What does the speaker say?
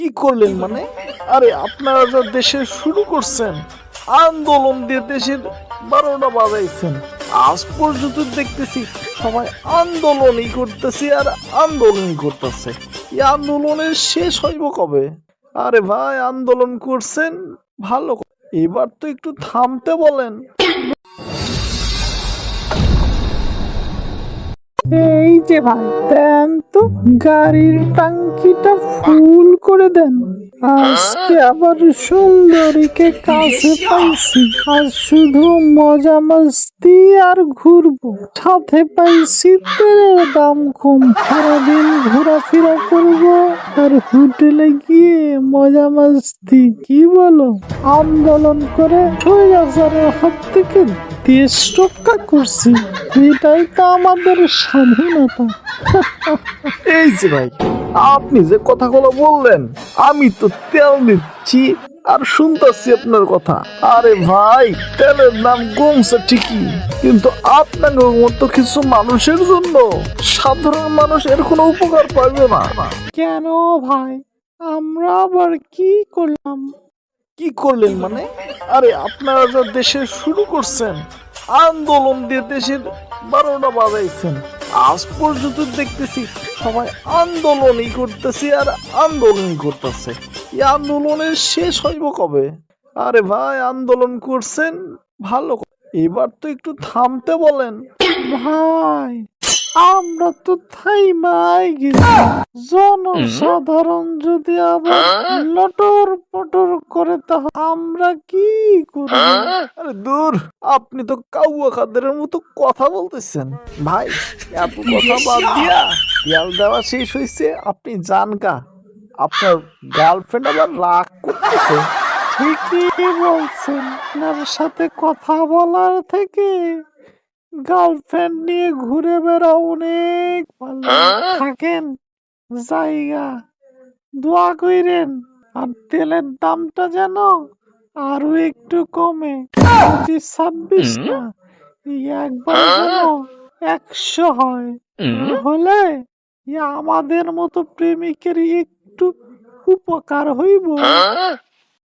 কি করলেন মানে? আরে আপনারা যা দেশে শুরু করছেন, আন্দোলন দিয়ে দেশের 12টা বাজাইছেন। আজ পর্যন্ত দেখতেছি সবাই আন্দোলনই করতেছে আর আন্দোলনই করতেছে। এই আন্দোলনের শেষ হইব কবে? আরে ভাই, আন্দোলন করছেন ভালো, এবার তো একটু থামতে বলেন। এই যে ভাই, দেন তো গাড়ির টাঙ্কিটা ফুল করে দেন। আজকে আবার সুন্দরীকে কাছে পাইছি। আজ শুধু মজা মস্তি আর ঘুরবো। সাথে পাইছি তেলের দাম কম। সারাদিন ঘোরাফেরা করবো আর হোটেলে গিয়ে মজা মস্তি। কি বলো? আন্দোলন করে স্বৈরাচারের হাত থেকে দেশ রক্ষা করছি। এটাই তো আমাদের স্বাধীনতা। এই যে ভাই, আপনি যে কথাগুলো বললেন, আমি তো তেল দিচ্ছি আর শুনতেছি আপনার কথা। আরে ভাই, তেলের দাম কমছে ঠিকই, কিন্তু আপনাদের মতো কিছু মানুষের জন্য সাধারণ মানুষ এর কোনো উপকার পাবে না। কেন ভাই, আমরা আবার কি করলাম? কি করলেন মানে? আরে আপনারা যা দেশে শুরু করছেন, আন্দোলন দিয়ে দেশের 12টা বাজাইছেন। আজ পর্যন্ত দেখতেছি সবাই আন্দোলনই করতেছে আর আন্দোলনই করতেছে। এই আন্দোলনের শেষ হইব কবে? আরে ভাই, আন্দোলন করছেন ভালো, এবার তো একটু থামতে বলেন। ভাই, আমরা তো থাইমাই গেছি। জনসাধারণ যদি আবার লটর পটর করে তাহলে আমরা কি করব? আরে দূর, আপনি তো কাউয়া খাদেরের মতো কথা বলতেছেন। ভাই, এত কথা বাদ দিয়া তেল দেওয়া শেষ হয়েছে, আপনি যান গা। আপনার গার্লফ্রেন্ড আবার রাগ করতেছে। ঠিকই বলছেন। আপনার সাথে কথা বলার থেকে গার্লফ্রেন্ড নিয়ে ঘুরে বেড়া অনেক ভালো। থাকেন জায়গা, দোয়া কইরেন আর তেলের দামটা যেন আরো একটু কমে। 25-26 না, এই একবার যেন 100 হয়। হলে আমাদের মতো প্রেমিকের একটু উপকার হইব।